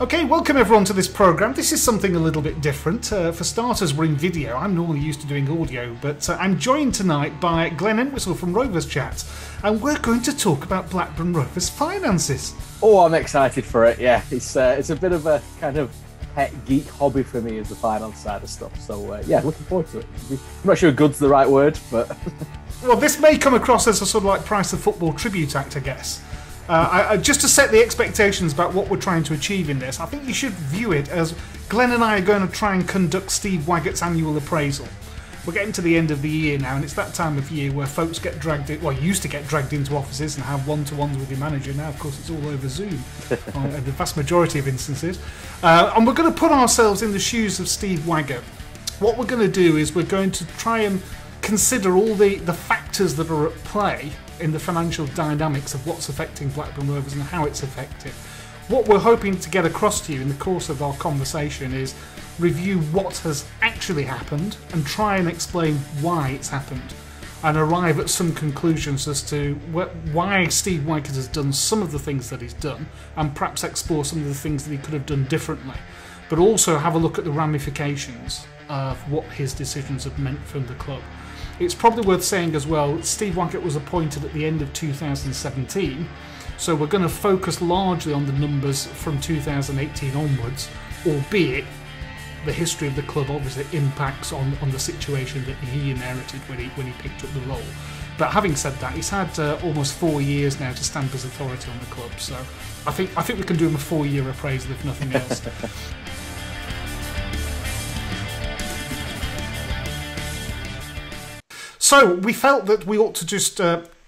Okay, welcome everyone to this programme. This is something a little bit different. For starters, we're in video. I'm normally used to doing audio, but I'm joined tonight by Glenn Entwistle from Rovers Chat, and we're going to talk about Blackburn Rovers finances. Oh, I'm excited for it, yeah. It's a bit of a kind of pet geek hobby for me, is the finance side of stuff. So, yeah, looking forward to it. I'm not sure good's the right word, but... Well, this may come across as a sort of like Price of Football tribute act, I guess. Just to set the expectations about what we're trying to achieve in this, I think you should view it as Glenn and I are going to try and conduct Steve Waggett's annual appraisal. We're getting to the end of the year now, and it's that time of year where folks get dragged in, well, used to get dragged into offices and have one-to-ones with your manager. Now, of course, it's all over Zoom, in the vast majority of instances. And we're going to put ourselves in the shoes of Steve Waggett. What we're going to do is we're going to try and consider all the factors that are at play in the financial dynamics of what's affecting Blackburn Rovers and how it's affected. What we're hoping to get across to you in the course of our conversation is review what has actually happened and try and explain why it's happened, and arrive at some conclusions as to why Steve Waggett has done some of the things that he's done, and perhaps explore some of the things that he could have done differently, but also have a look at the ramifications of what his decisions have meant for the club. It's probably worth saying as well, Steve Waggett was appointed at the end of 2017, so we're going to focus largely on the numbers from 2018 onwards, albeit the history of the club obviously impacts on the situation that he inherited when he picked up the role. But having said that, he's had almost 4 years now to stamp his authority on the club, so I think we can do him a 4-year appraisal if nothing else. So we felt that we ought to just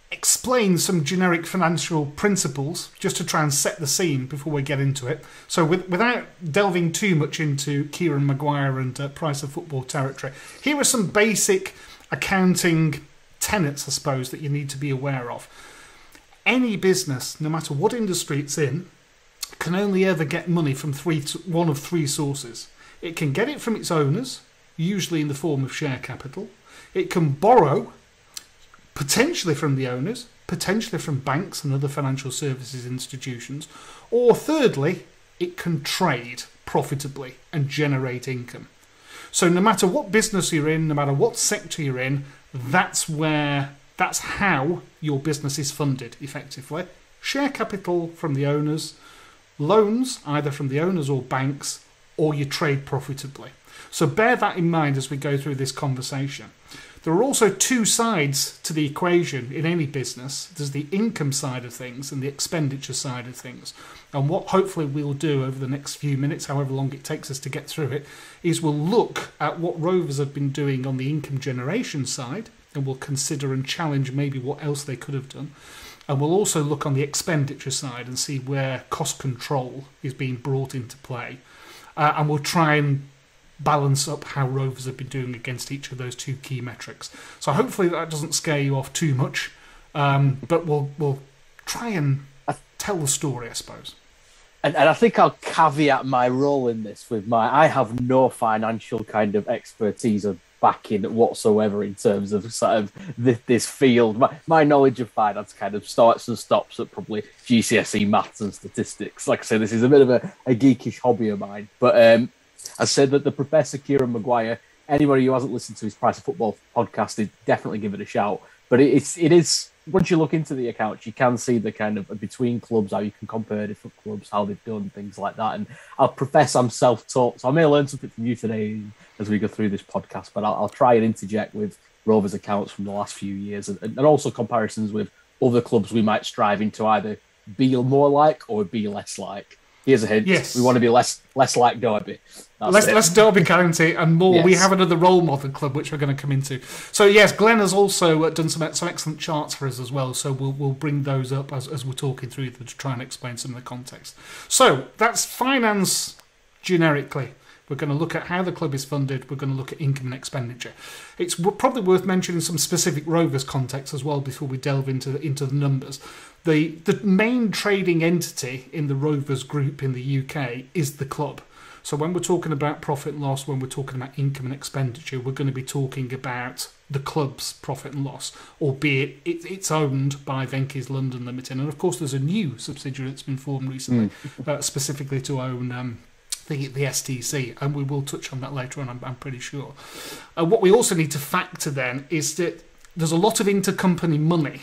explain some generic financial principles just to try and set the scene before we get into it. So without delving too much into Kieran Maguire and Price of Football territory, here are some basic accounting tenets, I suppose, that you need to be aware of. Any business, no matter what industry it's in, can only ever get money from one of three sources. It can get it from its owners, usually in the form of share capital. It can borrow, potentially from the owners, potentially from banks and other financial services institutions, or thirdly, it can trade profitably and generate income. So no matter what business you're in, no matter what sector you're in, that's how your business is funded effectively. Share capital from the owners, loans either from the owners or banks, or you trade profitably. So bear that in mind as we go through this conversation. There are also two sides to the equation in any business. There's the income side of things and the expenditure side of things. And what hopefully we'll do over the next few minutes, however long it takes us to get through it, is we'll look at what Rovers have been doing on the income generation side, and we'll consider and challenge maybe what else they could have done. And we'll also look on the expenditure side and see where cost control is being brought into play. And we'll try and balance up how Rovers have been doing against each of those two key metrics. So hopefully that doesn't scare you off too much, but we'll try and tell the story, I suppose. And I think I'll caveat my role in this with I have no financial kind of expertise or backing whatsoever in terms of sort of this field. My knowledge of finance kind of starts and stops at probably GCSE maths and statistics. Like I said, this is a bit of a geekish hobby of mine, but I said that the Professor Kieran Maguire, anybody who hasn't listened to his Price of Football podcast, definitely give it a shout. But it is once you look into the accounts, you can see the kind of between clubs, how you can compare different clubs, how they've done things like that. And I'll profess I'm self-taught, so I may learn something from you today as we go through this podcast. But I'll try and interject with Rovers accounts from the last few years, and also comparisons with other clubs we might strive into either be more like or be less like. Here's a hint. Yes. We want to be less like Derby. Less Derby County and more. Yes. We have another role model club, which we're going to come into. So yes, Glenn has also done some excellent charts for us as well. So we'll bring those up as we're talking through them to try and explain some of the context. So that's finance generically. We're going to look at how the club is funded. We're going to look at income and expenditure. It's probably worth mentioning some specific Rovers context as well before we delve into the numbers. The main trading entity in the Rovers group in the UK is the club. So when we're talking about profit and loss, when we're talking about income and expenditure, we're going to be talking about the club's profit and loss, albeit it's owned by Venky's London Limited. And of course, there's a new subsidiary that's been formed recently, specifically to own the STC, and we will touch on that later on, I'm pretty sure. What we also need to factor then is that there's a lot of intercompany money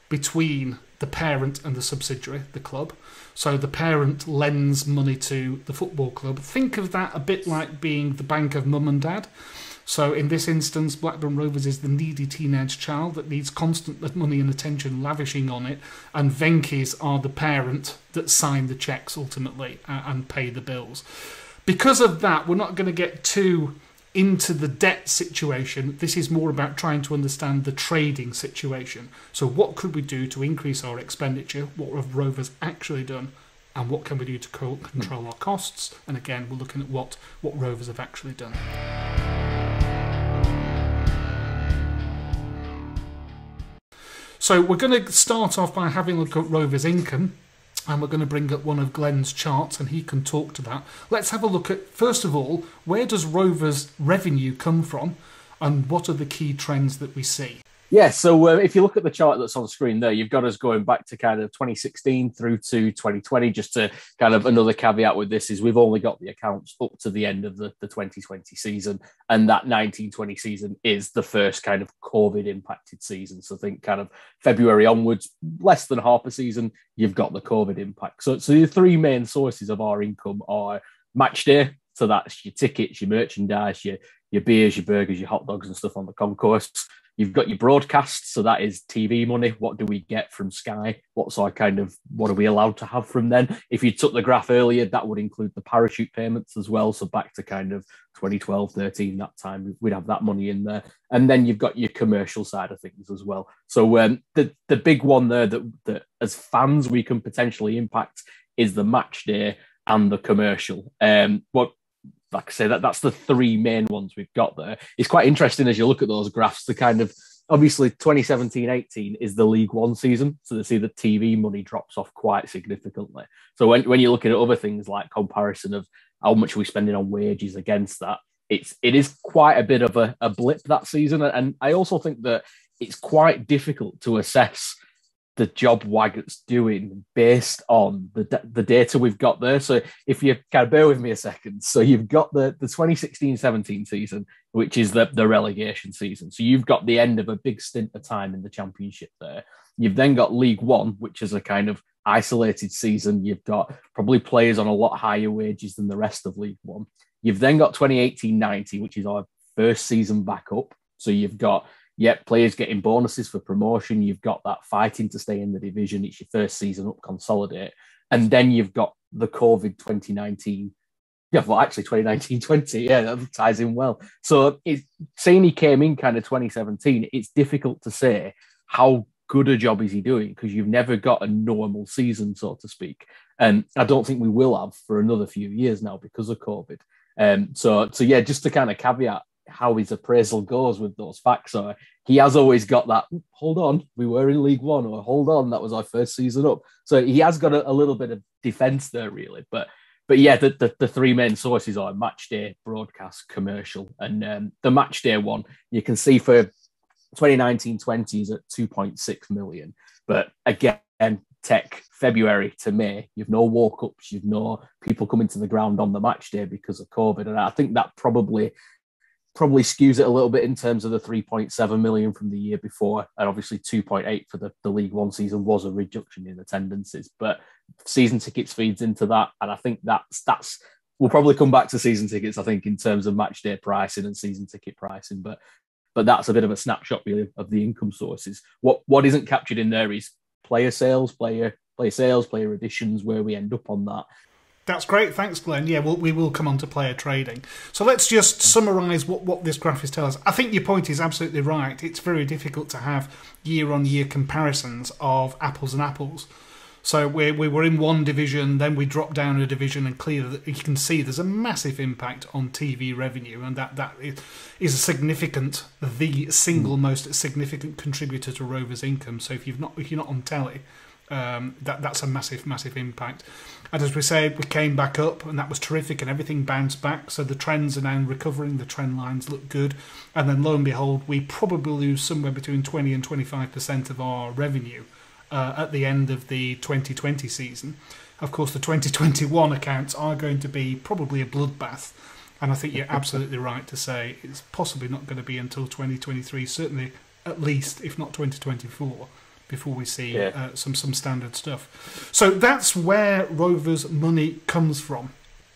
between the parent and the subsidiary, the club. So the parent lends money to the football club. Think of that a bit like being the bank of mum and dad. So in this instance, Blackburn Rovers is the needy teenage child that needs constant money and attention lavishing on it, and Venky's are the parent that sign the cheques ultimately and pay the bills. Because of that, we're not going to get too into the debt situation. This is more about trying to understand the trading situation. So what could we do to increase our expenditure? What have Rovers actually done? And what can we do to control our costs? And again, we're looking at what Rovers have actually done. So we're going to start off by having a look at Rovers' income, and we're going to bring up one of Glenn's charts and he can talk to that. Let's have a look at, first of all, where does Rovers' revenue come from and what are the key trends that we see? Yeah, so if you look at the chart that's on screen there, you've got us going back to kind of 2016 through to 2020. Just to kind of another caveat with this is we've only got the accounts up to the end of the 2020 season, and that 19-20 season is the first kind of COVID impacted season. So I think kind of February onwards, less than half a season, you've got the COVID impact. So the three main sources of our income are match day. So that's your tickets, your merchandise, your beers, your burgers, your hot dogs and stuff on the concourse. You've got your broadcasts, so that is TV money. What do we get from Sky? What are we allowed to have from them? If you took the graph earlier, that would include the parachute payments as well. So back to kind of 2012, 13, that time, we'd have that money in there. And then you've got your commercial side of things as well. So the big one there that as fans we can potentially impact is the match day and the commercial. Like I say, that's the three main ones we've got there. It's quite interesting as you look at those graphs, the kind of, obviously 2017-18 is the League One season, so they see the TV money drops off quite significantly. So when you're looking at other things like comparison of how much we're spending on wages against that, it is quite a bit of a blip that season. And I also think that it's quite difficult to assess the job Waggett's doing based on the data we've got there. So if you kind of bear with me a second, so you've got the 2016-17 season, which is the relegation season. So you've got the end of a big stint of time in the Championship there. You've then got League One, which is a kind of isolated season. You've got probably players on a lot higher wages than the rest of League One. You've then got 2018-19, which is our first season back up. So you've got players getting bonuses for promotion. You've got that fighting to stay in the division. It's your first season up, consolidate. And then you've got the COVID 2019. Yeah, well, actually 2019-20. Yeah, that ties in well. So saying he came in kind of 2017, it's difficult to say how good a job is he doing because you've never got a normal season, so to speak. And I don't think we will have for another few years now because of COVID. So yeah, just to kind of caveat how his appraisal goes with those facts. So he has always got that, hold on, we were in League One, or hold on, that was our first season up. So he has got a little bit of defence there, really. But yeah, the three main sources are match day, broadcast, commercial. And the match day one, you can see for 2019-20 is at 2.6 million. But again, take February to May, you've no walk-ups, you've no people coming to the ground on the match day because of COVID. And I think that probably skews it a little bit in terms of the 3.7 million from the year before, and obviously 2.8 for the League One season was a reduction in attendances, but season tickets feeds into that, and I think that's we'll probably come back to season tickets, I think, in terms of match day pricing and season ticket pricing, but that's a bit of a snapshot really of the income sources. What isn't captured in there is player sales, player additions, where we end up on that. That's great. Thanks, Glenn. Yeah, we will come on to player trading. So let's just summarise what this graph is telling us. I think your point is absolutely right. It's very difficult to have year-on-year comparisons of apples and apples. So we were in one division, then we dropped down a division, and clearly you can see there's a massive impact on TV revenue, and that is the single most significant contributor to Rovers' income. So if you're not on telly, That's a massive impact. And as we said, we came back up, and that was terrific, and everything bounced back. So the trends are now recovering. The trend lines look good. And then lo and behold, we probably lose somewhere between 20 and 25% of our revenue at the end of the 2020 season. Of course, the 2021 accounts are going to be probably a bloodbath. And I think you're absolutely right to say it's possibly not going to be until 2023, certainly at least, if not 2024. Before we see some standard stuff. So that's where Rovers' money comes from.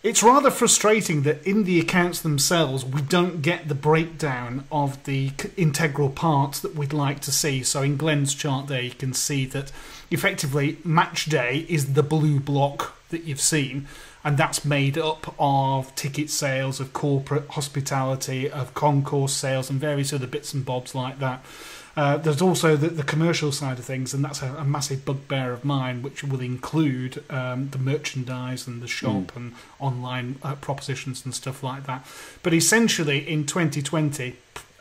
It's rather frustrating that in the accounts themselves we don't get the breakdown of the integral parts that we'd like to see. So in Glenn's chart there you can see that effectively match day is the blue block that you've seen, and that's made up of ticket sales, of corporate hospitality, of concourse sales and various other bits and bobs like that. There's also the commercial side of things, and that's a massive bugbear of mine, which will include the merchandise and the shop and online propositions and stuff like that. But essentially, in 2020,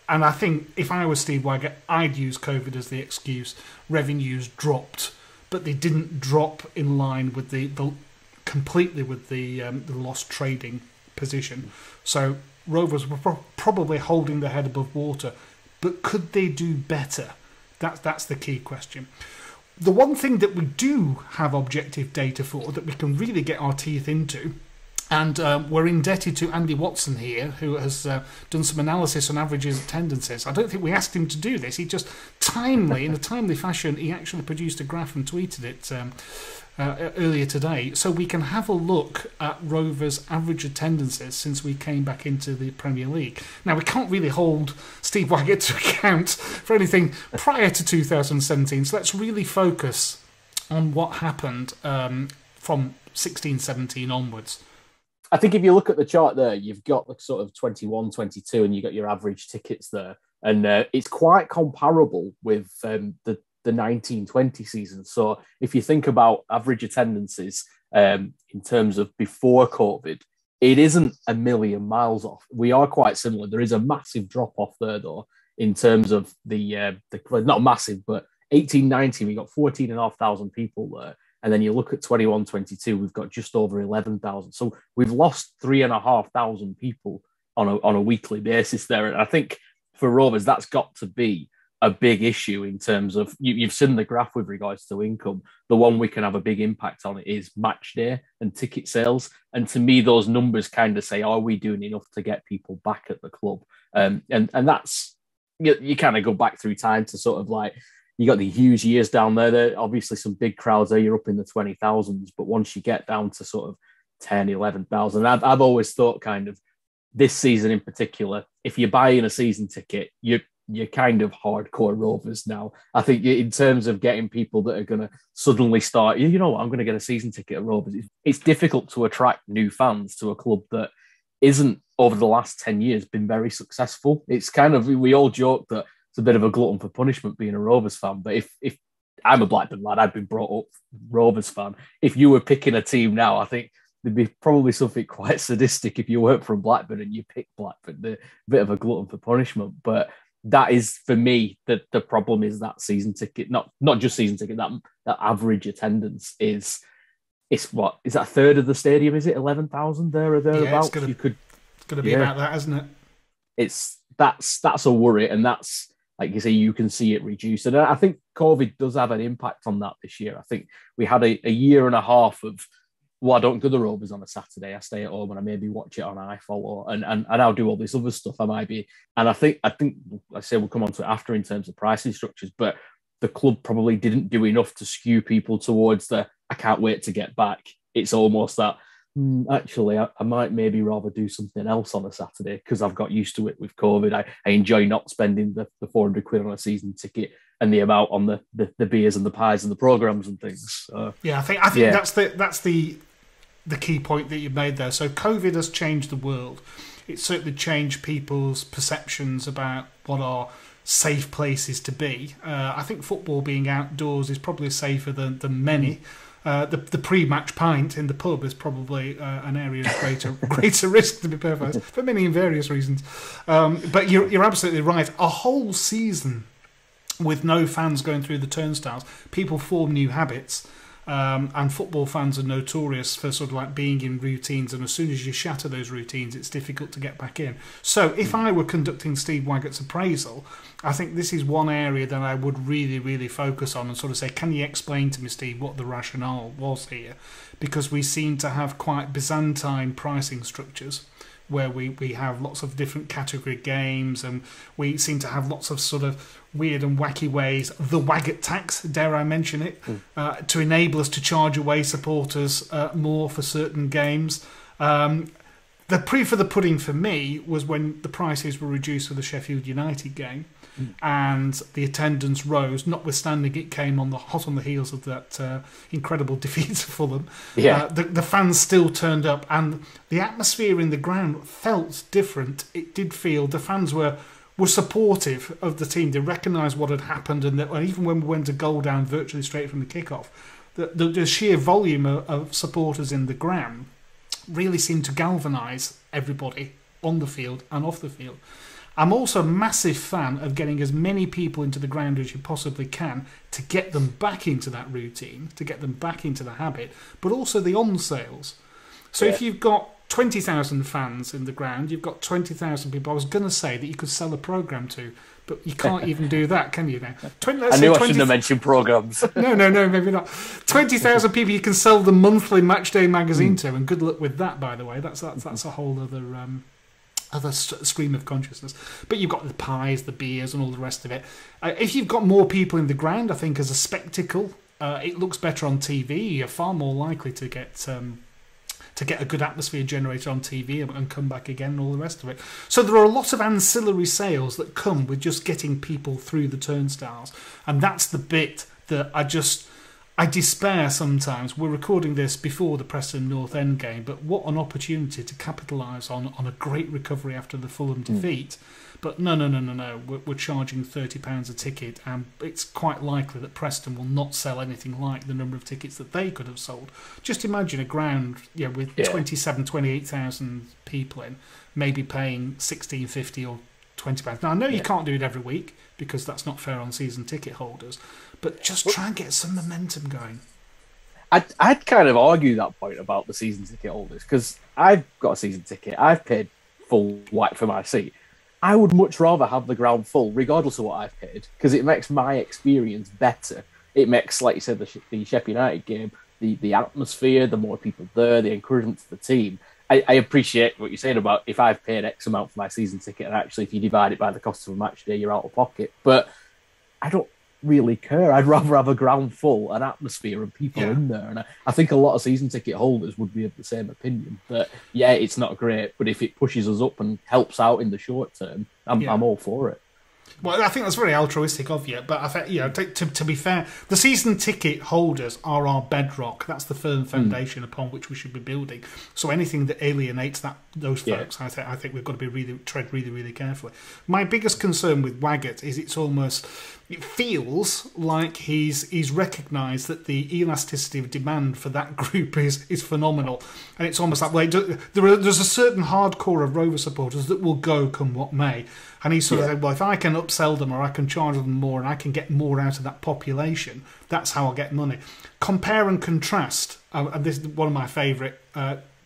and I think if I was Steve Waggett, I'd use COVID as the excuse. Revenues dropped, but they didn't drop in line with the completely with the lost trading position. So Rovers were probably holding their head above water. But could they do better? That's the key question. The one thing that we do have objective data for, that we can really get our teeth into, and we're indebted to Andy Watson here, who has done some analysis on averages attendances. I don't think we asked him to do this. He just in a timely fashion, he actually produced a graph and tweeted it earlier today, so we can have a look at Rovers' average attendances since we came back into the Premier League. Now, we can't really hold Steve Waggett to account for anything prior to 2017, so let's really focus on what happened from 16-17 onwards. I think if you look at the chart there, you've got the sort of 21, 22, and you've got your average tickets there, and it's quite comparable with the 1920 season. So if you think about average attendances in terms of before COVID, it isn't a million miles off. We are quite similar. There is a massive drop off there, though, in terms of the not massive, but 18-19, we got 14,500 people there. And then you look at 21-22, we've got just over 11,000. So we've lost 3,500 people on a weekly basis there. And I think for Rovers, that's got to be a big issue in terms of, you've seen the graph with regards to income. The one we can have a big impact on it is match day and ticket sales. And to me, those numbers kind of say, are we doing enough to get people back at the club? And that's, you kind of go back through time to sort of like, you got the huge years down there. Obviously some big crowds there, you're up in the 20,000s. But once you get down to sort of 10, 11,000, I've always thought kind of this season in particular, if you're buying a season ticket, you're kind of hardcore Rovers now. I think in terms of getting people that are going to suddenly start, you know what, I'm going to get a season ticket at Rovers. It's difficult to attract new fans to a club that isn't, over the last 10 years, been very successful. It's kind of, we all joke that it's a bit of a glutton for punishment being a Rovers fan. But if I'm a Blackburn lad, I've been brought up Rovers fan. If you were picking a team now, I think there'd be probably something quite sadistic if you weren't from Blackburn and you picked Blackburn. They're a bit of a glutton for punishment. But that is, for me, the problem is that season ticket, not just season ticket, that average attendance is what? Is that a third of the stadium? Is it 11,000 there or thereabouts? Yeah, it's going to be about that, isn't it? That's a worry, and that's, like you say, you can see it reduce. And I think COVID does have an impact on that this year. I think we had a year and a half of, well, I don't go to the Rovers on a Saturday. I stay at home and I maybe watch it on iFollow, and I'll do all this other stuff. I might be, and I think I say we'll come on to it after in terms of pricing structures, but the club probably didn't do enough to skew people towards the I can't wait to get back. It's almost that actually I might maybe rather do something else on a Saturday because I've got used to it with COVID. I enjoy not spending the 400 quid on a season ticket and the amount on the beers and the pies and the programs and things. So, yeah, I think that's the key point that you made there. So COVID has changed the world. It's certainly changed people's perceptions about what are safe places to be. I think football being outdoors is probably safer than many. The pre-match pint in the pub is probably an area of greater risk, to be perfect, for many and various reasons. But you're absolutely right. A whole season with no fans going through the turnstiles, people form new habits. And football fans are notorious for sort of like being in routines, and as soon as you shatter those routines, it's difficult to get back in. So if I were conducting Steve Waggett's appraisal, I think this is one area that I would really, really focus on and sort of say, can you explain to me, Steve, what the rationale was here? Because we seem to have quite Byzantine pricing structures, where we have lots of different category games, and we seem to have lots of sort of weird and wacky ways, the Waggett tax, dare I mention it, to enable us to charge away supporters more for certain games. The proof of the pudding for me was when the prices were reduced for the Sheffield United game, and the attendance rose, notwithstanding it came hot on the heels of that incredible defeat to Fulham. Yeah. The fans still turned up, and the atmosphere in the ground felt different. It did feel the fans were supportive of the team. They recognised what had happened, and even when we went a goal down virtually straight from the kickoff, the sheer volume of supporters in the ground really seemed to galvanise everybody on the field and off the field. I'm also a massive fan of getting as many people into the ground as you possibly can to get them back into that routine, to get them back into the habit, but also the on-sales. So if you've got 20,000 fans in the ground, you've got 20,000 people. I was going to say that you could sell a programme to, but you can't even do that, can you now? I knew I shouldn't have mentioned programmes. No, maybe not. 20,000 people you can sell the monthly Matchday magazine to, and good luck with that, by the way. That's a whole other stream of consciousness. But you've got the pies, the beers, and all the rest of it. If you've got more people in the ground, I think as a spectacle, it looks better on TV. You're far more likely to get a good atmosphere generated on TV and come back again and all the rest of it. So there are a lot of ancillary sales that come with just getting people through the turnstiles. And that's the bit that I despair sometimes. We're recording this before the Preston North End game, but what an opportunity to capitalise on a great recovery after the Fulham defeat. But no. We're charging £30 a ticket, and it's quite likely that Preston will not sell anything like the number of tickets that they could have sold. Just imagine a ground with 28,000 people in, maybe paying £16.50 or £20. Now, I know you can't do it every week because that's not fair on season ticket holders, but just try and get some momentum going. I'd kind of argue that point about the season ticket holders, because I've got a season ticket. I've paid full whack for my seat. I would much rather have the ground full, regardless of what I've paid, because it makes my experience better. It makes, like you said, the Sheffield United game, the atmosphere, the more people there, the encouragement to the team. I appreciate what you're saying about if I've paid X amount for my season ticket, and actually if you divide it by the cost of a match day, you're out of pocket. But I don't really care. I'd rather have a ground full, an atmosphere, and people in there. And I think a lot of season ticket holders would be of the same opinion. That it's not great, but if it pushes us up and helps out in the short term, I'm all for it. Well, I think that's very altruistic of you, but I think, to be fair, the season ticket holders are our bedrock. That's the firm foundation upon which we should be building. So anything that alienates those folks, I think we've got to tread really, really carefully. My biggest concern with Waggett is it feels like he's recognised that the elasticity of demand for that group is phenomenal, and it's almost like there's a certain hardcore of Rover supporters that will go come what may. And he sort of said, well, if I can upsell them or I can charge them more and I can get more out of that population, that's how I'll get money. Compare and contrast, and this is one of my favourite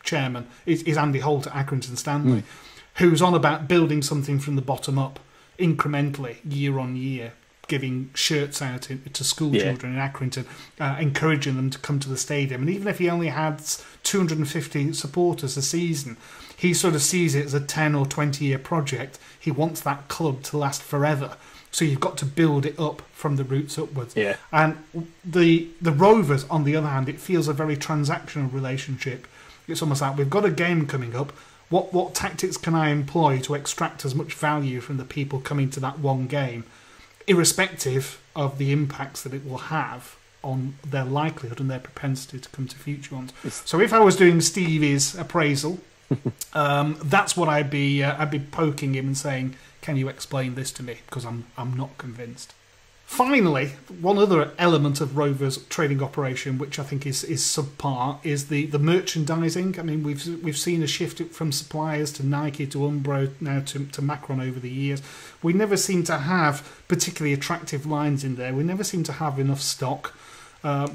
chairmen, is Andy Holt at Accrington Stanley, who's on about building something from the bottom up, incrementally, year on year, giving shirts out to school children in Accrington, encouraging them to come to the stadium. And even if he only had 250 supporters a season, he sort of sees it as a 10 or 20 year project. He wants that club to last forever. So you've got to build it up from the roots upwards. Yeah. And the Rovers, on the other hand, it feels a very transactional relationship. It's almost like we've got a game coming up. What tactics can I employ to extract as much value from the people coming to that one game, irrespective of the impacts that it will have on their likelihood and their propensity to come to future ones. So if I was doing Stevie's appraisal, that's what I'd be poking him and saying, "Can you explain this to me? Because I'm not convinced." Finally, one other element of Rovers' trading operation, which I think is subpar, is the merchandising. I mean, we've seen a shift from suppliers to Nike to Umbro now to Macron over the years. We never seem to have particularly attractive lines in there. We never seem to have enough stock.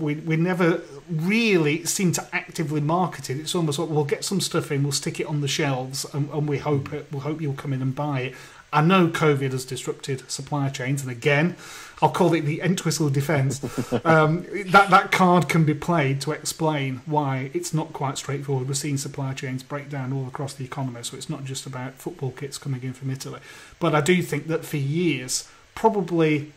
We never really seem to actively market it. It's almost like we'll get some stuff in, we'll stick it on the shelves, and we'll hope you'll come in and buy it. I know COVID has disrupted supply chains, and again, I'll call it the Entwistle defence. That card can be played to explain why it's not quite straightforward. We're seeing supply chains break down all across the economy, so it's not just about football kits coming in from Italy. But I do think that for years, probably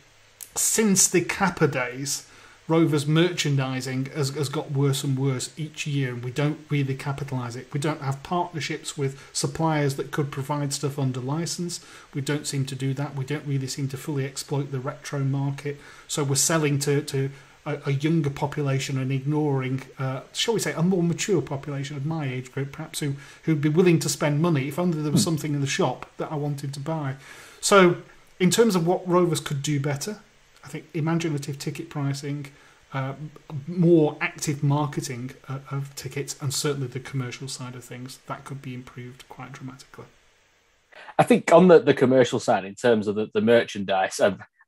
since the Kappa days, Rovers merchandising has got worse and worse each year, and we don't really capitalise it. We don't have partnerships with suppliers that could provide stuff under licence. We don't seem to do that. We don't really seem to fully exploit the retro market. So we're selling to a younger population and ignoring, shall we say, a more mature population of my age group, perhaps, who'd be willing to spend money if only there was something in the shop that I wanted to buy. So in terms of what Rovers could do better, I think imaginative ticket pricing, more active marketing of tickets, and certainly the commercial side of things, that could be improved quite dramatically. I think on the commercial side, in terms of the merchandise,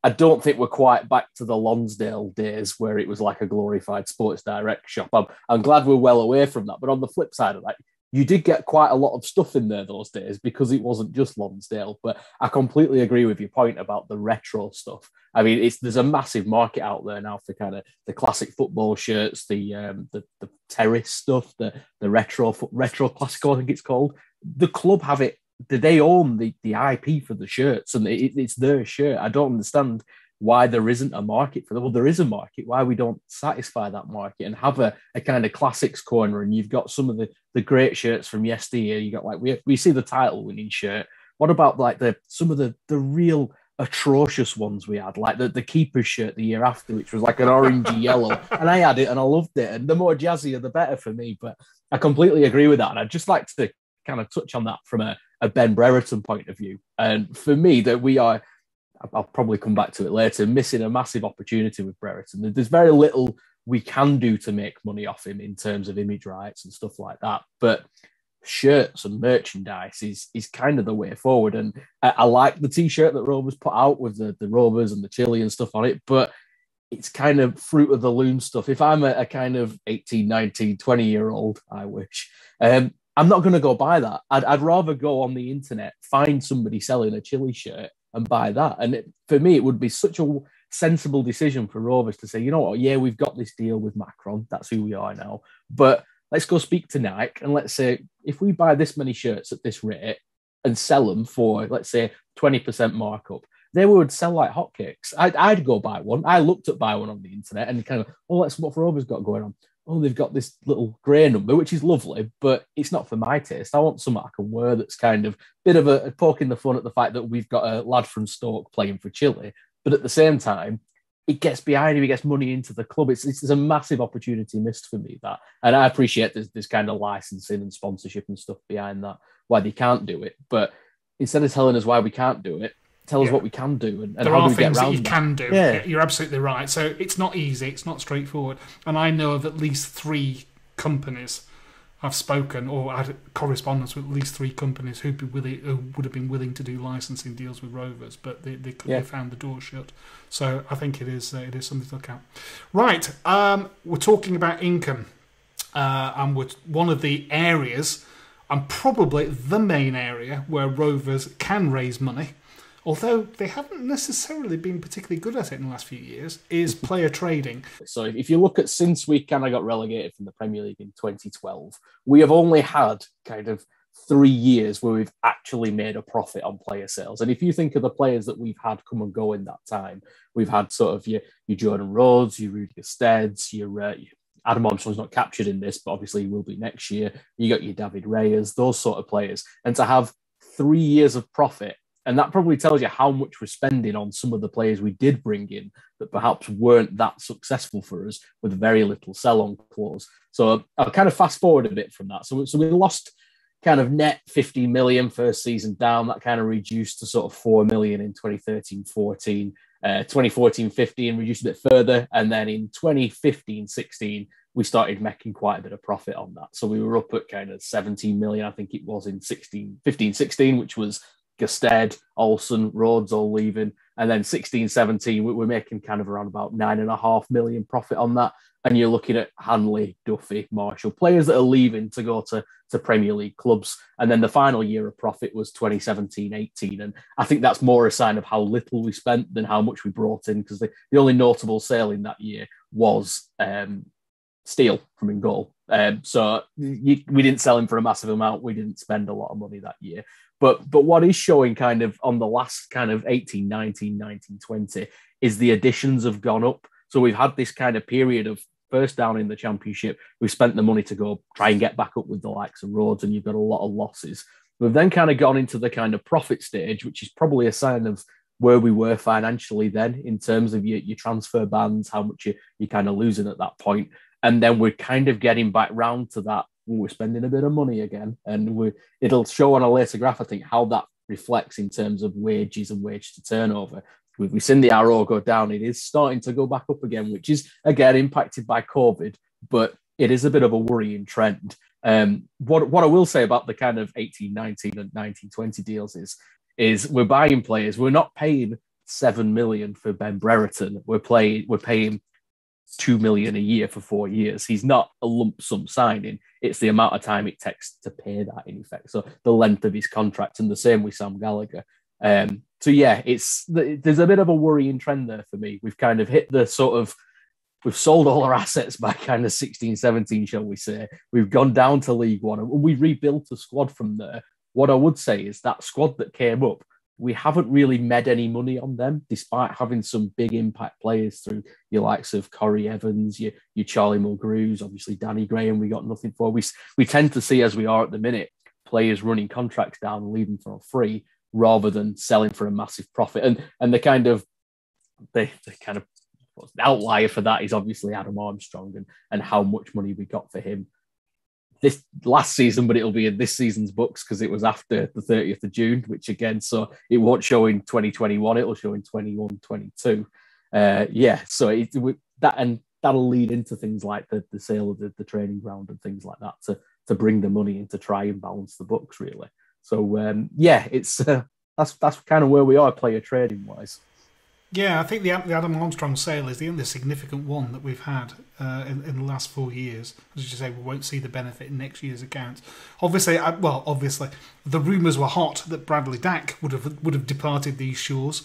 I don't think we're quite back to the Lonsdale days where it was like a glorified Sports Direct shop. I'm glad we're well away from that. But on the flip side of that, you did get quite a lot of stuff in there those days because it wasn't just Lonsdale. But I completely agree with your point about the retro stuff. I mean, there's a massive market out there now for kind of the classic football shirts, the terrace stuff, the retro classical, I think it's called. The club have it. They own the IP for the shirts, and it's their shirt. I don't understand why there isn't a market for them. Well, there is a market. Why we don't satisfy that market and have a kind of classics corner, and you've got some of the great shirts from yesteryear. You got like we see the title winning shirt. What about like some of the real atrocious ones we had, like the keeper's shirt the year after, which was like an orangey yellow, and I had it and I loved it, and the more jazzier the better for me. But I completely agree with that, and I'd just like to kind of touch on that from a Ben Brereton point of view. And for me, that we are, I'll probably come back to it later, missing a massive opportunity with Brereton. There's very little we can do to make money off him in terms of image rights and stuff like that. But shirts and merchandise is kind of the way forward. And I like the T-shirt that Rovers put out with the Rovers and the chili and stuff on it, but it's kind of fruit of the loom stuff. If I'm a kind of 18, 19, 20-year-old, I wish, I'm not going to go buy that. I'd rather go on the internet, find somebody selling a chili shirt and buy that. And for me, it would be such a sensible decision for Rovers to say, you know what, yeah, we've got this deal with Macron. That's who we are now. But let's go speak to Nike and let's say, if we buy this many shirts at this rate and sell them for, let's say, 20% markup, they would sell like hotcakes. I'd go buy one. I looked at buy one on the internet and kind of, that's what Rovers got going on. Oh, they've got this little grey number, which is lovely, but it's not for my taste. I want something I can wear that's kind of a bit of a poking the fun at the fact that we've got a lad from Stoke playing for Chile, but at the same time, it gets behind him, he gets money into the club. It's a massive opportunity missed for me, that. And I appreciate there's kind of licensing and sponsorship and stuff behind that, why they can't do it. But instead of telling us why we can't do it, tell us what we can do and how do we get around that. There are things that you can do. Yeah. You're absolutely right. So it's not easy. It's not straightforward. And I know of at least 3 companies I've spoken or had correspondence with at least 3 companies who would have been willing to do licensing deals with Rovers, but they found the door shut. So I think it is something to look at. Right. We're talking about income, and one of the areas, and probably the main area where Rovers can raise money, although they haven't necessarily been particularly good at it in the last few years, is player trading. So if you look at since we kind of got relegated from the Premier League in 2012, we have only had kind of 3 years where we've actually made a profit on player sales. And if you think of the players that we've had come and go in that time, we've had sort of your Jordan Rhodes, your Rudiger Steads, your Adam Armstrong's not captured in this, but obviously he will be next year. You got your David Reyes, those sort of players. And to have 3 years of profit, and that probably tells you how much we're spending on some of the players we did bring in that perhaps weren't that successful for us with very little sell-on clause. So I'll kind of fast forward a bit from that. So we lost kind of net 50 million first season down. That kind of reduced to sort of 4 million in 2013-14. 2014-15 reduced a bit further, and then in 2015-16 we started making quite a bit of profit on that. So we were up at kind of 17 million, I think it was, in 15-16, which was Gusted, Olsen, Rhodes all leaving. And then 16-17, we're making kind of around about 9.5 million profit on that. And you're looking at Hanley, Duffy, Marshall, players that are leaving to go to Premier League clubs. And then the final year of profit was 2017-18. And I think that's more a sign of how little we spent than how much we brought in, because the only notable sale in that year was Steele from in goal. So we didn't sell him for a massive amount. We didn't spend a lot of money that year. But what is showing kind of on the last kind of 18, 19, 19, 20 is the additions have gone up. So we've had this kind of period of first down in the Championship. We've spent the money to go try and get back up with the likes of Rhodes, and you've got a lot of losses. We've then kind of gone into the kind of profit stage, which is probably a sign of where we were financially then in terms of your transfer bans, how much you're kind of losing at that point. And then we're kind of getting back round to that. We're spending a bit of money again. And it'll show on a later graph, I think, how that reflects in terms of wages and wage to turnover. We've seen the arrow go down. It is starting to go back up again, which is, again, impacted by COVID, but it is a bit of a worrying trend. What I will say about the kind of 18-19 and 19-20 deals is we're buying players. We're not paying 7 million for Ben Brereton. We're paying 2 million a year for 4 years. He's not a lump sum signing. It's the amount of time it takes to pay that, in effect. So the length of his contract, and the same with Sam Gallagher. So yeah, there's a bit of a worrying trend there for me. We've kind of hit the sort of, we've sold all our assets by kind of 16-17, shall we say. We've gone down to League One and we rebuilt a squad from there. What I would say is that squad that came up, we haven't really made any money on them, despite having some big impact players through your likes of Corey Evans, your Charlie Mulgrews, obviously Danny Graham, we got nothing for. We tend to see, as we are at the minute, players running contracts down and leaving for free rather than selling for a massive profit. And the kind of outlier for that is obviously Adam Armstrong and how much money we got for him this last season, but it'll be in this season's books because it was after the 30th of June, which again, so it won't show in 2021, it'll show in 21-22. So that'll lead into things like the sale of the training ground and things like that to bring the money in to try and balance the books, really. So it's that's kind of where we are player trading wise. Yeah, I think the Adam Armstrong sale is the only significant one that we've had in the last 4 years. As you say, we won't see the benefit in next year's accounts. Obviously, the rumours were hot that Bradley Dack would have departed these shores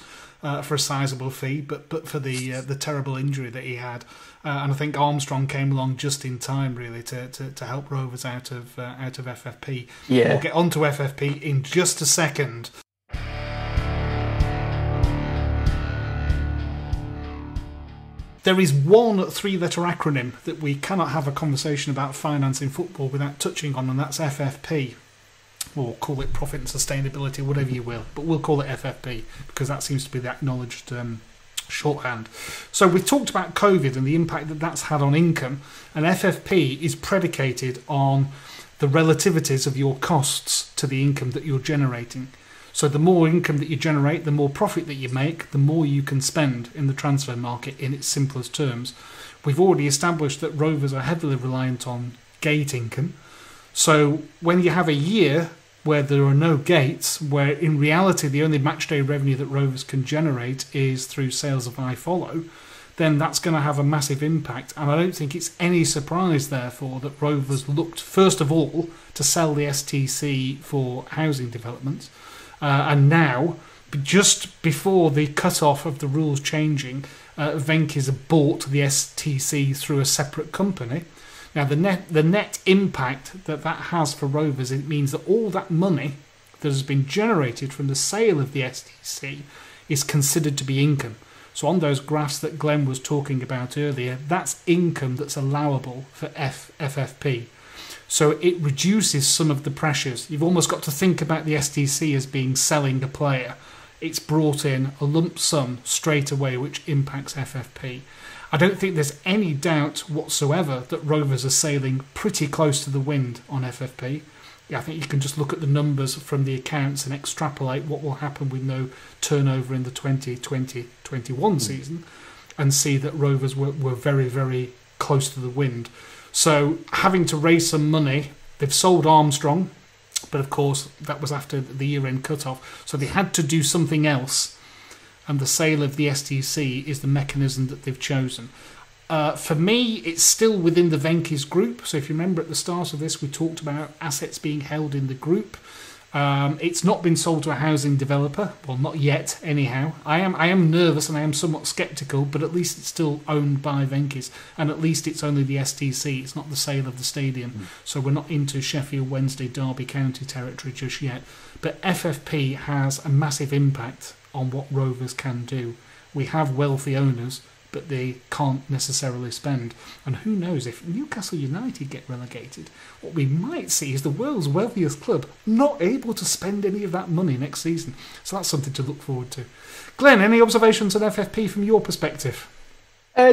for a sizable fee, but for the terrible injury that he had, and I think Armstrong came along just in time, really, to help Rovers out of FFP. Yeah, we'll get onto FFP in just a second. There is one 3-letter acronym that we cannot have a conversation about finance in football without touching on, and that's FFP. Or call it profit and sustainability, whatever you will, but we'll call it FFP because that seems to be the acknowledged shorthand. So we've talked about COVID and the impact that that's had on income, and FFP is predicated on the relativities of your costs to the income that you're generating. So the more income that you generate, the more profit that you make, the more you can spend in the transfer market in its simplest terms. We've already established that Rovers are heavily reliant on gate income. So when you have a year where there are no gates, where in reality the only matchday revenue that Rovers can generate is through sales of iFollow, then that's going to have a massive impact. And I don't think it's any surprise, therefore, that Rovers looked, first of all, to sell the STC for housing developments. And now, just before the cut-off of the rules changing, Venky's bought the STC through a separate company. Now, the net impact that has for Rovers, it means that all that money that has been generated from the sale of the STC is considered to be income. So on those graphs that Glenn was talking about earlier, that's income that's allowable for FFP. So it reduces some of the pressures. You've almost got to think about the STC as being selling a player. It's brought in a lump sum straight away, which impacts FFP. I don't think there's any doubt whatsoever that Rovers are sailing pretty close to the wind on FFP. I think you can just look at the numbers from the accounts and extrapolate what will happen with no turnover in the 2020-21 season, and see that Rovers were very, very close to the wind. So having to raise some money, they've sold Armstrong, but of course that was after the year-end cut-off. So they had to do something else, and the sale of the STC is the mechanism that they've chosen. For me, it's still within the Venky's group. So if you remember at the start of this, we talked about assets being held in the group. It's not been sold to a housing developer. Well, not yet, anyhow. I am nervous and I am somewhat sceptical, but at least it's still owned by Venky's, and at least it's only the STC. It's not the sale of the stadium. So we're not into Sheffield Wednesday, Derby County territory just yet. But FFP has a massive impact on what Rovers can do. We have wealthy owners, but they can't necessarily spend. And who knows, if Newcastle United get relegated, what we might see is the world's wealthiest club not able to spend any of that money next season. So that's something to look forward to. Glenn, any observations on FFP from your perspective?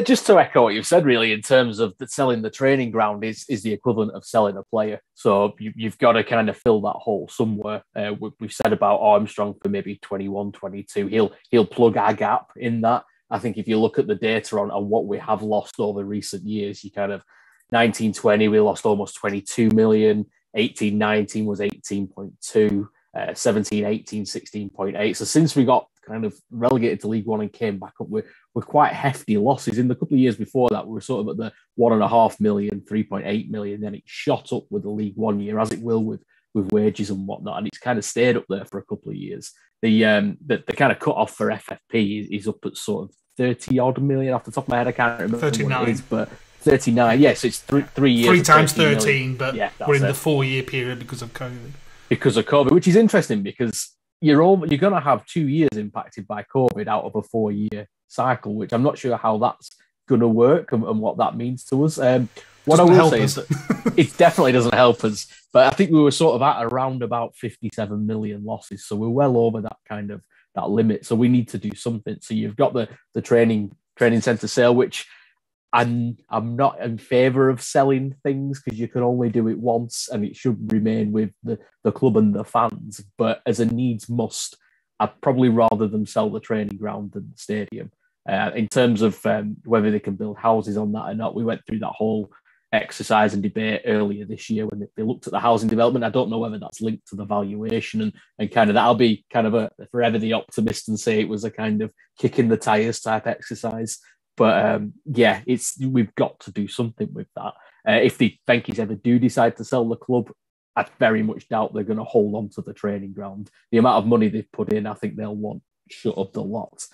Just to echo what you've said, really, in terms of selling the training ground is the equivalent of selling a player. So you've got to kind of fill that hole somewhere. We've said about Armstrong for maybe 21, 22. He'll plug our gap in that. I think if you look at the data on what we have lost over recent years, you kind of 19-20, we lost almost 22 million. 18-19 was 18.2. 17-18, 16.8. So since we got kind of relegated to League One and came back up, we're quite hefty losses. In the couple of years before that, we were sort of at the 1.5 million, 3.8 million. Then it shot up with the League One year, as it will with wages and whatnot, and it's kind of stayed up there for a couple of years. The kind of cut off for FFP is up at sort of 30 odd million off the top of my head. I can't remember 39. what it is, but 39. Yes, it's 3 years. 3 times 13, but yeah, we're in the 4-year period because of COVID. Because of COVID, which is interesting because you're going to have 2 years impacted by COVID out of a 4-year cycle, which I'm not sure how that's going to work and what that means to us. What I will say is that it definitely doesn't help us, but I think we were sort of at around about 57 million losses, so we're well over that limit. So we need to do something. So you've got the training centre sale, which I'm not in favour of selling things because you can only do it once, and it should remain with the club and the fans. But as a needs must, I'd probably rather them sell the training ground than the stadium. In terms of whether they can build houses on that or not, we went through that whole exercise and debate earlier this year when they looked at the housing development. I don't know whether that's linked to the valuation and kind of that'll be kind of a forever the optimist and say it was a kind of kick in the tires type exercise. But we've got to do something with that. If the Venky's ever do decide to sell the club, I very much doubt they're going to hold on to the training ground. The amount of money they've put in, I think they'll want shut up the lot.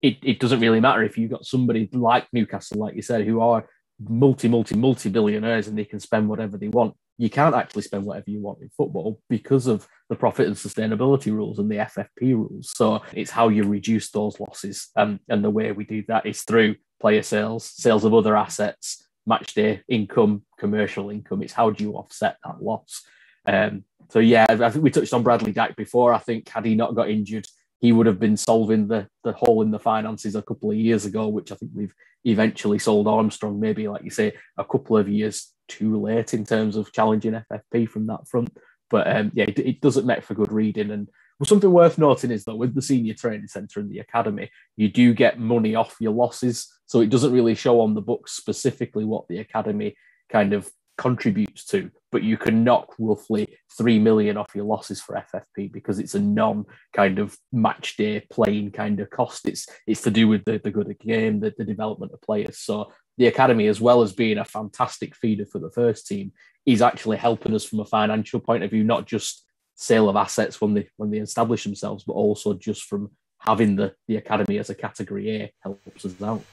It doesn't really matter if you've got somebody like Newcastle, like you said, who are multi-billionaires and they can spend whatever they want. You can't actually spend whatever you want in football because of the profit and sustainability rules and the FFP rules. So it's how you reduce those losses. And the way we do that is through player sales of other assets, match day income, commercial income. It's how do you offset that loss? I think we touched on Bradley Dack before. I think had he not got injured, he would have been solving the hole in the finances a couple of years ago, which I think we've eventually sold Armstrong, maybe, like you say, a couple of years too late in terms of challenging FFP from that front. But it doesn't make for good reading. And something worth noting is that with the senior training centre and the academy, you do get money off your losses. So it doesn't really show on the books specifically what the academy kind of contributes to, but you can knock roughly 3 million off your losses for FFP because it's a non kind of match day playing kind of cost. It's to do with the good of the game, the development of players. So the academy, as well as being a fantastic feeder for the first team, is actually helping us from a financial point of view, not just sale of assets when they establish themselves, but also just from having the academy as a category A helps us out.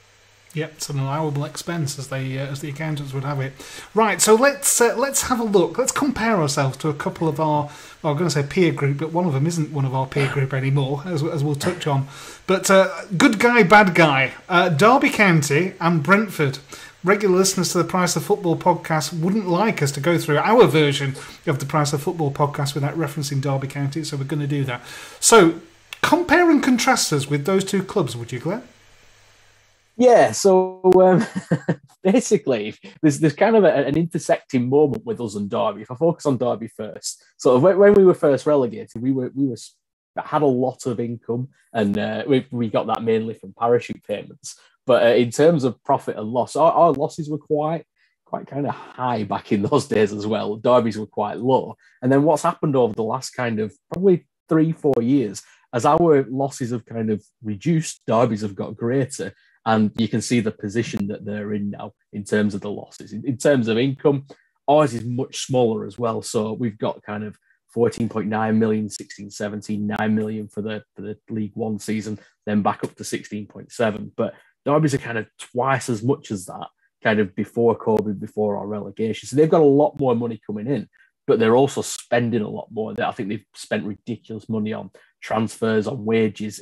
Yep, it's an allowable expense, as the accountants would have it. Right, so let's have a look. Let's compare ourselves to a couple of our, I'm going to say peer group, but one of them isn't one of our peer group anymore, as we'll touch on. But good guy, bad guy, Derby County and Brentford. Regular listeners to the Price of Football podcast wouldn't like us to go through our version of the Price of Football podcast without referencing Derby County, so we're going to do that. So compare and contrast us with those two clubs, would you, Glenn? Yeah, so basically, there's kind of an intersecting moment with us and Derby. If I focus on Derby first, so when we were first relegated, we were had a lot of income, and we got that mainly from parachute payments. But in terms of profit and loss, our losses were quite kind of high back in those days as well. Derby's were quite low, and then what's happened over the last kind of probably 3-4 years, as our losses have kind of reduced, Derby's have got greater. And you can see the position that they're in now in terms of the losses. In terms of income, ours is much smaller as well. So we've got kind of 14.9 million, 16, 17, 9 million for the League One season, then back up to 16.7. But Derby's are kind of twice as much as that, kind of before COVID, before our relegation. So they've got a lot more money coming in, but they're also spending a lot more. I think they've spent ridiculous money on transfers, on wages.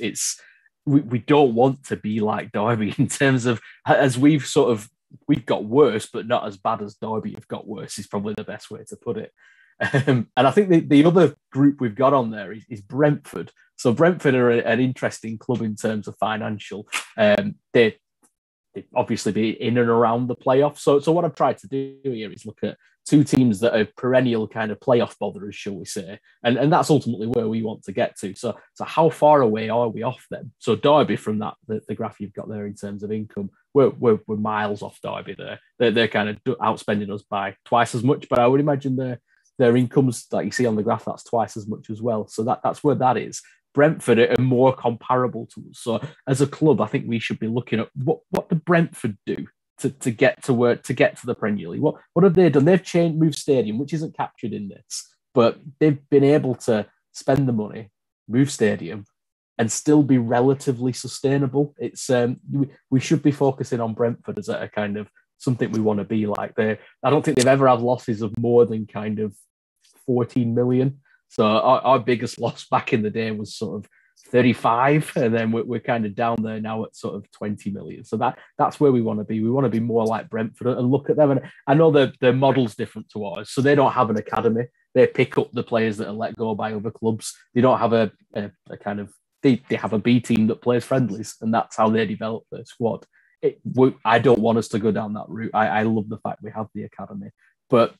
We don't want to be like Derby in terms of, as we've got worse, but not as bad as Derby have got worse, is probably the best way to put it. And I think the other group we've got on there is Brentford. So Brentford are an interesting club in terms of financial. They obviously be in and around the playoffs. So what I've tried to do here is look at two teams that are perennial kind of playoff botherers, shall we say, and that's ultimately where we want to get to. So how far away are we off them? So Derby, from that the graph you've got there in terms of income, we're miles off Derby there. They're kind of outspending us by twice as much, but I would imagine their incomes that you see on the graph, that's twice as much as well. So that's where that is. Brentford are more comparable to us. So as a club, I think we should be looking at what do Brentford do to get to work, to get to the Premier League. What have they done? They've moved stadium, which isn't captured in this, but they've been able to spend the money, move stadium, and still be relatively sustainable. It's we should be focusing on Brentford as a kind of something we want to be like. I don't think they've ever had losses of more than kind of 14 million. So our biggest loss back in the day was sort of 35, and then we're kind of down there now at sort of 20 million. So that's where we want to be. We want to be more like Brentford and look at them. And I know their model's different to ours, so they don't have an academy. They pick up the players that are let go by other clubs. They don't have a kind of they have a B team that plays friendlies, and that's how they develop their squad. I don't want us to go down that route. I love the fact we have the academy, but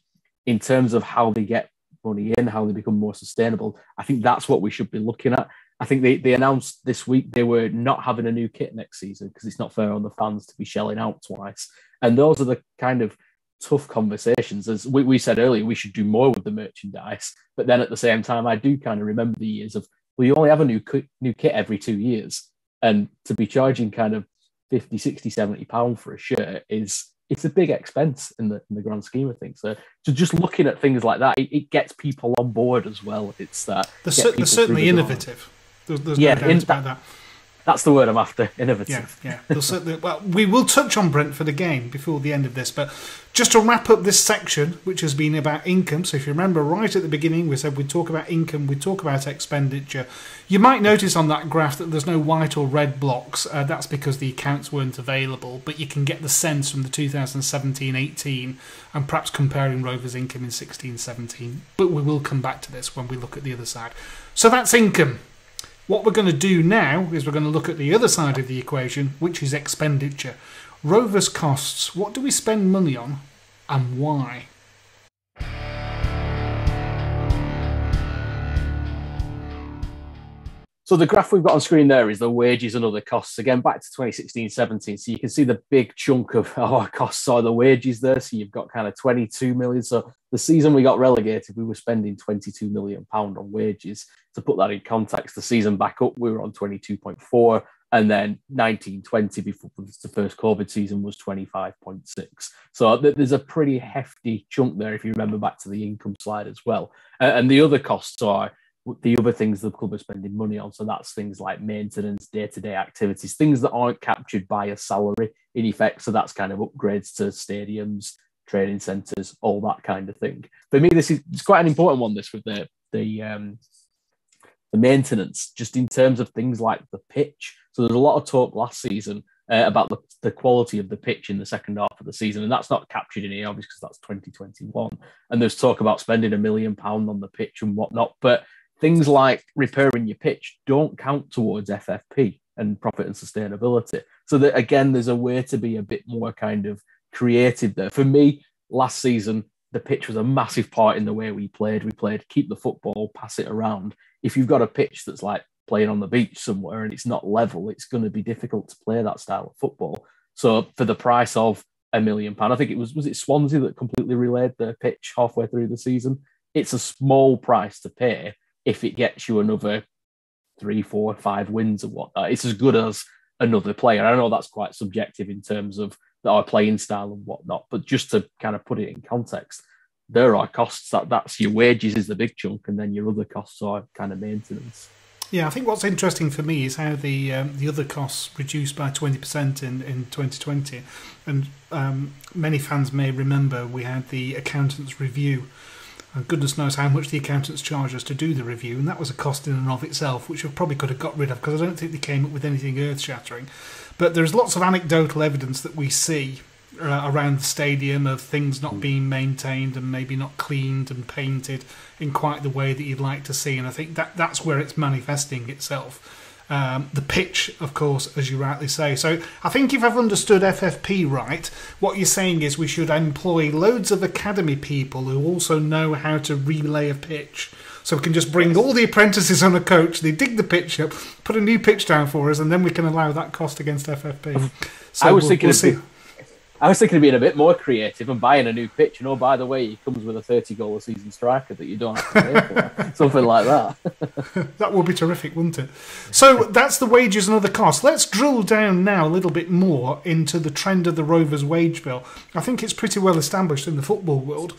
in terms of how they get money in, how they become more sustainable, I think that's what we should be looking at. I think they announced this week they were not having a new kit next season because it's not fair on the fans to be shelling out twice. And those are the kind of tough conversations. As we said earlier, we should do more with the merchandise. But then at the same time, I do kind of remember the years of, well, you only have a new kit every 2 years. And to be charging kind of 50, 60, 70 pounds for a shirt it's a big expense in the grand scheme of things. So just looking at things like that, it gets people on board as well. It's that they're certainly innovative. There's no doubt about that. That's the word I'm after, innovative. Yeah. Certainly, well, we will touch on Brentford again before the end of this, but just to wrap up this section, which has been about income. So if you remember right at the beginning, we said we'd talk about income, we'd talk about expenditure. You might notice on that graph that there's no white or red blocks. That's because the accounts weren't available, but you can get the sense from the 2017-18 and perhaps comparing Rovers' income in 16-17. But we will come back to this when we look at the other side. So that's income. What we're going to do now is we're going to look at the other side of the equation, which is expenditure. Rovers costs. What do we spend money on and why? So the graph we've got on screen there is the wages and other costs. Again, back to 2016-17. So you can see the big chunk of our costs are the wages there. So you've got kind of 22 million. So the season we got relegated, we were spending 22 million pound on wages. To put that in context, the season back up, we were on 22.4. And then 19-20, before the first COVID season, was 25.6. So there's a pretty hefty chunk there if you remember back to the income slide as well. And the other costs are the other things the club are spending money on. So that's things like maintenance, day-to-day activities, things that aren't captured by a salary in effect. So that's kind of upgrades to stadiums, training centres, all that kind of thing. For me, it's quite an important one, this, with the maintenance, just in terms of things like the pitch. So there's a lot of talk last season about the quality of the pitch in the second half of the season, and that's not captured in here, obviously, because that's 2021. And there's talk about spending £1 million on the pitch and whatnot, but things like repairing your pitch don't count towards FFP and profit and sustainability. So that again, there's a way to be a bit more kind of creative there. For me, last season, the pitch was a massive part in the way we played. We played keep the football, pass it around. If you've got a pitch that's like playing on the beach somewhere and it's not level, it's going to be difficult to play that style of football. So for the price of £1 million, I think it was it Swansea that completely relayed their pitch halfway through the season? It's a small price to pay if it gets you another 3, 4, 5 wins or whatnot. It's as good as another player. I know that's quite subjective in terms of our playing style and whatnot, but just to kind of put it in context, there are costs that's your wages is the big chunk, and then your other costs are kind of maintenance. Yeah, I think what's interesting for me is how the other costs reduced by 20% in 2020, and many fans may remember we had the accountant's review. And goodness knows how much the accountants charge us to do the review, and that was a cost in and of itself, which we probably could have got rid of because I don't think they came up with anything earth-shattering. But there's lots of anecdotal evidence that we see around the stadium of things not being maintained and maybe not cleaned and painted in quite the way that you'd like to see, and I think that's where it's manifesting itself. The pitch, of course, as you rightly say. So I think if I've understood FFP right, what you're saying is we should employ loads of academy people who also know how to relay a pitch. So we can just bring all the apprentices on a coach, they dig the pitch up, put a new pitch down for us, and then we can allow that cost against FFP. So I was thinking of being a bit more creative and buying a new pitch. And oh, by the way, it comes with a 30-goal a season striker that you don't have to pay for. Something like that. That would be terrific, wouldn't it? So that's the wages and other costs. Let's drill down now a little bit more into the trend of the Rovers wage bill. I think it's pretty well established in the football world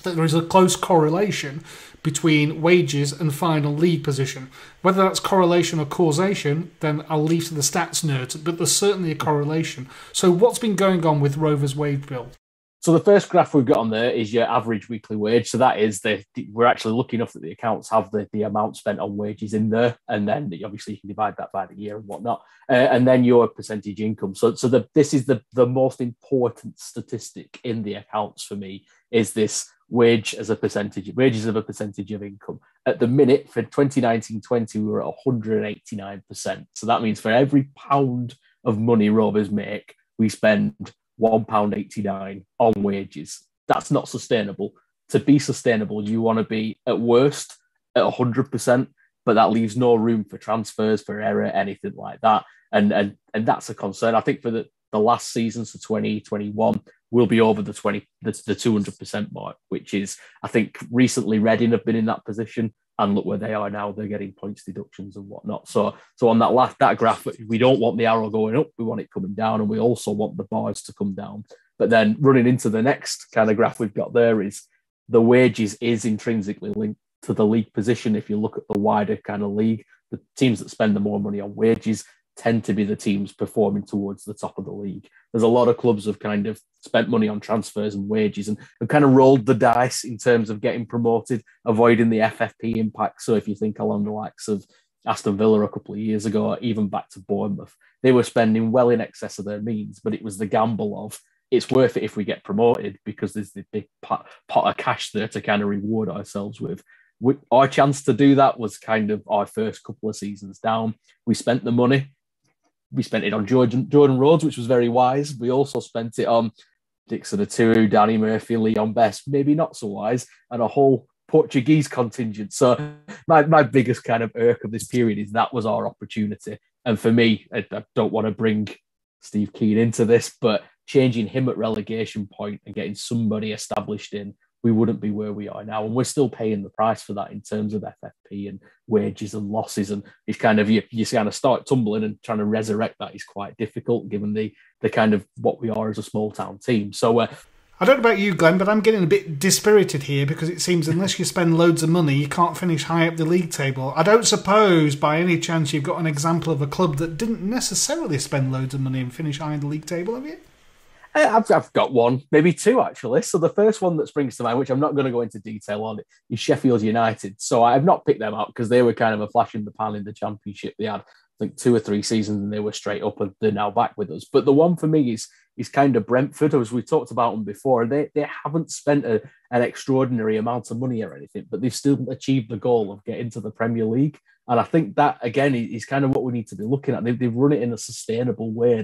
that there is a close correlation between wages and final league position. Whether that's correlation or causation, then I'll leave to the stats nerds, but there's certainly a correlation. So what's been going on with Rovers' wage bill? So the first graph we've got on there is your average weekly wage. So that is we're actually lucky enough that the accounts have the amount spent on wages in there, and then obviously you can divide that by the year and whatnot, and then your percentage income. So this is the most important statistic in the accounts for me, is this wages of a percentage of income. At the minute for 2019-20, we were at 189%. So that means for every pound of money Rovers make, we spend £1.89 on wages. That's not sustainable. To be sustainable, you want to be at worst at 100%, but that leaves no room for transfers, for error, anything like that. And that's a concern. I think for the last season, so 2021, we'll be over the 200% mark, which is, I think recently Reading have been in that position, and look where they are now. They're getting points deductions and whatnot. So on that graph, we don't want the arrow going up. We want it coming down, and we also want the bars to come down. But then running into the next kind of graph we've got there is the wages is intrinsically linked to the league position. If you look at the wider kind of league, the teams that spend the more money on wages tend to be the teams performing towards the top of the league. There's a lot of clubs have kind of spent money on transfers and wages and have kind of rolled the dice in terms of getting promoted, avoiding the FFP impact. So if you think along the likes of Aston Villa a couple of years ago, or even back to Bournemouth, they were spending well in excess of their means, but it was the gamble of it's worth it if we get promoted because there's the big pot of cash there to kind of reward ourselves with. Our chance to do that was kind of our first couple of seasons down. We spent the money. We spent it on Jordan Rhodes, which was very wise. We also spent it on Dixon Atuhu, Danny Murphy, Leon Best, maybe not so wise, and a whole Portuguese contingent. So my biggest kind of irk of this period is that was our opportunity. And for me, I don't want to bring Steve Keane into this, but changing him at relegation point and getting somebody established in, we wouldn't be where we are now. And we're still paying the price for that in terms of FFP and wages and losses. And it's kind of, you kind of start tumbling, and trying to resurrect that is quite difficult given the kind of what we are as a small town team. So I don't know about you, Glenn, but I'm getting a bit dispirited here because it seems unless you spend loads of money, you can't finish high up the league table. I don't suppose by any chance you've got an example of a club that didn't necessarily spend loads of money and finish high in the league table, have you? I've got one, maybe two actually. So the first one that springs to mind, which I'm not going to go into detail on, is Sheffield United. So I've not picked them out because they were kind of a flash in the pan in the Championship. They had, I think, 2 or 3 seasons and they were straight up, and they're now back with us. But the one for me is is kind of Brentford, as we talked about them before. They haven't spent an extraordinary amount of money or anything, but they've still achieved the goal of getting to the Premier League. And I think that, again, is kind of what we need to be looking at. They've run it in a sustainable way.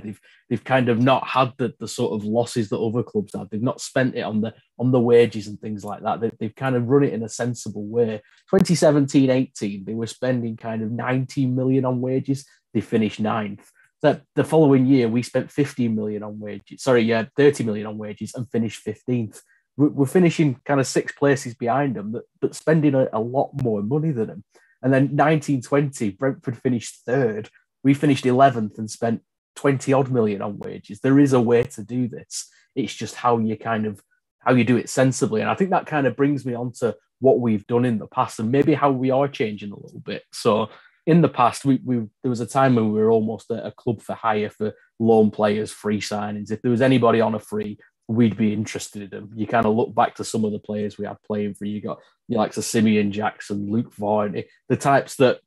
They've kind of not had the sort of losses that other clubs have. They've not spent it on the wages and things like that. They've kind of run it in a sensible way. 2017-18, they were spending kind of 19 million on wages. They finished 9th. The following year, we spent 15 million on wages. 30 million on wages and finished 15th. We're finishing kind of 6 places behind them, but spending a lot more money than them. And then 1920, Brentford finished 3rd. We finished 11th and spent 20 odd million on wages. There is a way to do this. It's just how you do it sensibly. And I think that kind of brings me on to what we've done in the past and maybe how we are changing a little bit. So in the past, we there was a time when we were almost a club for hire for loan players, free signings. If there was anybody on a free, we'd be interested in them. You kind of look back to some of the players we had playing for you. You got your likes of Simeon Jackson, Luke Varney, the types that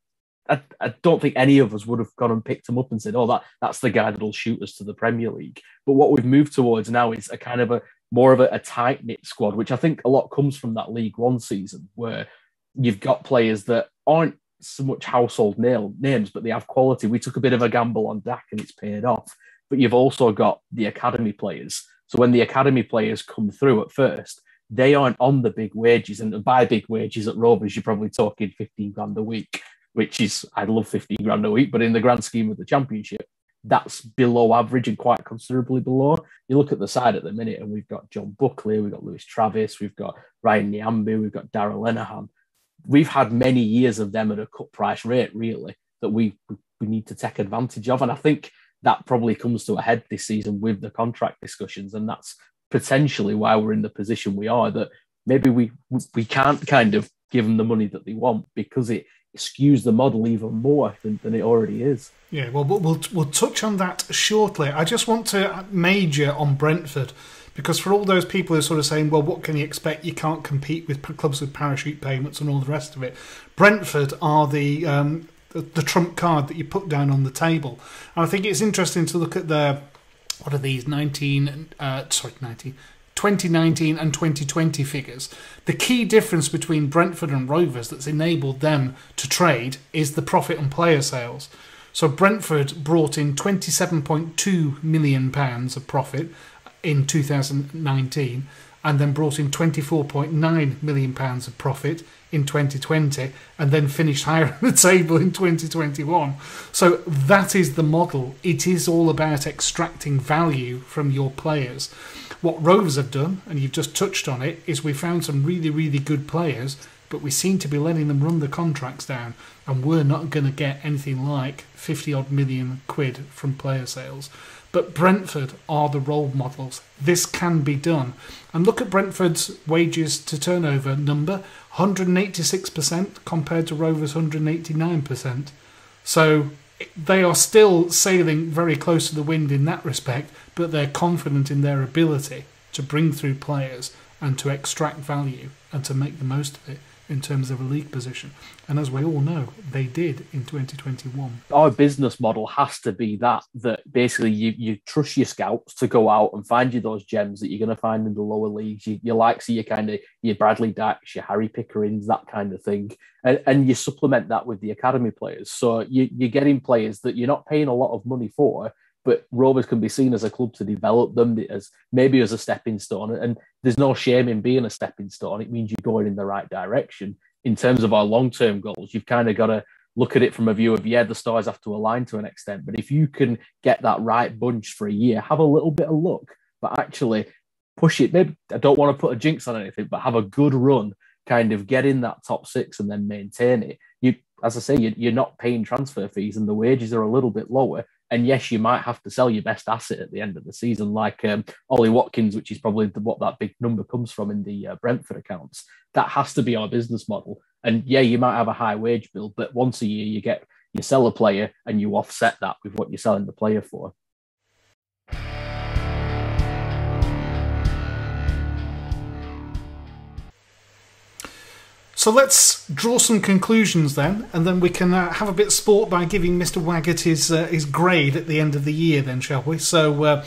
I don't think any of us would have gone and picked them up and said, oh, that's the guy that'll shoot us to the Premier League. But what we've moved towards now is a kind of more of a tight-knit squad, which I think a lot comes from that League One season where you've got players that aren't so much household names, but they have quality. We took a bit of a gamble on Dak and it's paid off. But you've also got the academy players. So when the academy players come through at first, they aren't on the big wages. And by big wages at Rovers, you're probably talking 15 grand a week, which is, I love 15 grand a week, but in the grand scheme of the Championship, that's below average and quite considerably below. You look at the side at the minute and we've got John Buckley, we've got Lewis Travis, we've got Ryan Niambi, we've got Darragh Lenihan. We've had many years of them at a cut price rate, really, that we need to take advantage of. And I think that probably comes to a head this season with the contract discussions. And that's potentially why we're in the position we are, that maybe we can't kind of give them the money that they want because it skews the model even more than it already is. Yeah, well, we'll touch on that shortly. I just want to major on Brentford, because for all those people who are sort of saying, well, what can you expect? You can't compete with clubs with parachute payments and all the rest of it. Brentford are the trump card that you put down on the table. And I think it's interesting to look at what are these, 2019 and 2020 figures. The key difference between Brentford and Rovers that's enabled them to trade is the profit on player sales. So Brentford brought in £27.2 million of profit in 2019 and then brought in £24.9 million of profit in 2020 and then finished higher on the table in 2021. So that is the model. It is all about extracting value from your players. What Rovers have done, and you've just touched on it, is we found some really, really good players, but we seem to be letting them run the contracts down, and we're not going to get anything like 50 odd million quid from player sales. But Brentford are the role models. This can be done. And look at Brentford's wages to turnover number, 186% compared to Rovers' 189%. So they are still sailing very close to the wind in that respect, but they're confident in their ability to bring through players and to extract value and to make the most of it in terms of a league position. And as we all know, they did in 2021. Our business model has to be that basically you trust your scouts to go out and find you those gems that you're going to find in the lower leagues. You like, see your Bradley Dacks, your Harry Pickerings, that kind of thing. And you supplement that with the academy players. So you're getting players that you're not paying a lot of money for, but Rovers can be seen as a club to develop them as maybe as a stepping stone. And there's no shame in being a stepping stone. It means you're going in the right direction. In terms of our long-term goals, you've kind of got to look at it from a view of, the stars have to align to an extent. But if you can get that right bunch for a year, have a little bit of luck, but actually push it. Maybe I don't want to put a jinx on anything, but have a good run, kind of get in that top 6 and then maintain it. As I say, you're not paying transfer fees and the wages are a little bit lower. And yes, you might have to sell your best asset at the end of the season, like Ollie Watkins, which is probably what that big number comes from in the Brentford accounts. That has to be our business model. And yeah, you might have a high wage bill, but once a year you sell a player and you offset that with what you're selling the player for. So let's draw some conclusions then, and then we can have a bit of sport by giving Mr. Waggett his grade at the end of the year then, shall we? So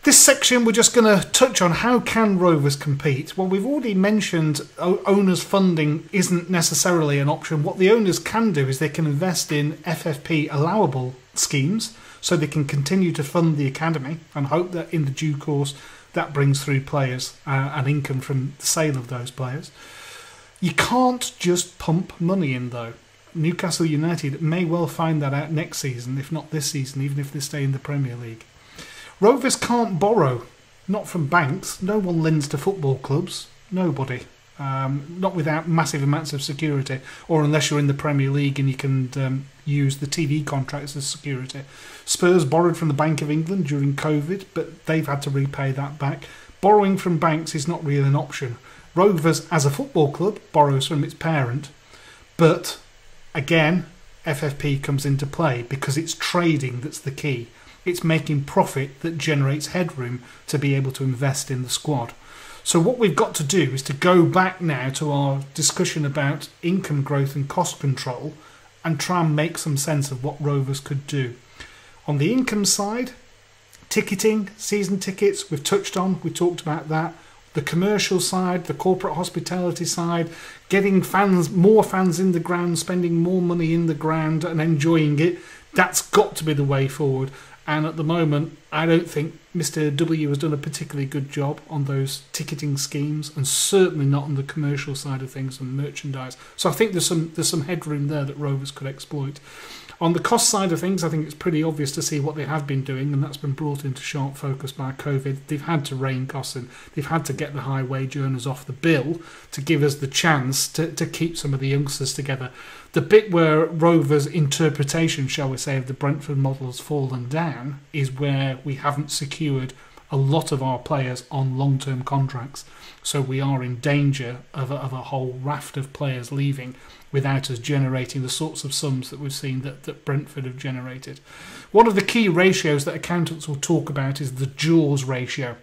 This section, we're just going to touch on how can Rovers compete. Well, we've already mentioned owners' funding isn't necessarily an option. What the owners can do is they can invest in FFP allowable schemes so they can continue to fund the academy and hope that in the due course that brings through players and income from the sale of those players. You can't just pump money in, though. Newcastle United may well find that out next season, if not this season, even if they stay in the Premier League. Rovers can't borrow, not from banks. No one lends to football clubs. Nobody. Not without massive amounts of security, or unless you're in the Premier League and you can use the TV contracts as security. Spurs borrowed from the Bank of England during COVID, but they've had to repay that back. Borrowing from banks is not really an option. Rovers, as a football club, borrows from its parent, but again, FFP comes into play because it's trading that's the key. It's making profit that generates headroom to be able to invest in the squad. So what we've got to do is to go back now to our discussion about income growth and cost control and try and make some sense of what Rovers could do. On the income side, ticketing, season tickets, we talked about that. The commercial side, the corporate hospitality side, getting more fans in the ground, spending more money in the ground and enjoying it, that's got to be the way forward. And at the moment, I don't think Mr. W has done a particularly good job on those ticketing schemes, and certainly not on the commercial side of things and merchandise. So I think there's some headroom there that Rovers could exploit. On the cost side of things, I think it's pretty obvious to see what they have been doing, and that's been brought into sharp focus by COVID. They've had to rein costs in. They've had to get the high wage earners off the bill to give us the chance to keep some of the youngsters together. The bit where Rovers' interpretation, shall we say, of the Brentford model has fallen down is where we haven't secured a lot of our players on long-term contracts. So we are in danger of a whole raft of players leaving without us generating the sorts of sums that we've seen that Brentford have generated. One of the key ratios that accountants will talk about is the Jaws ratio.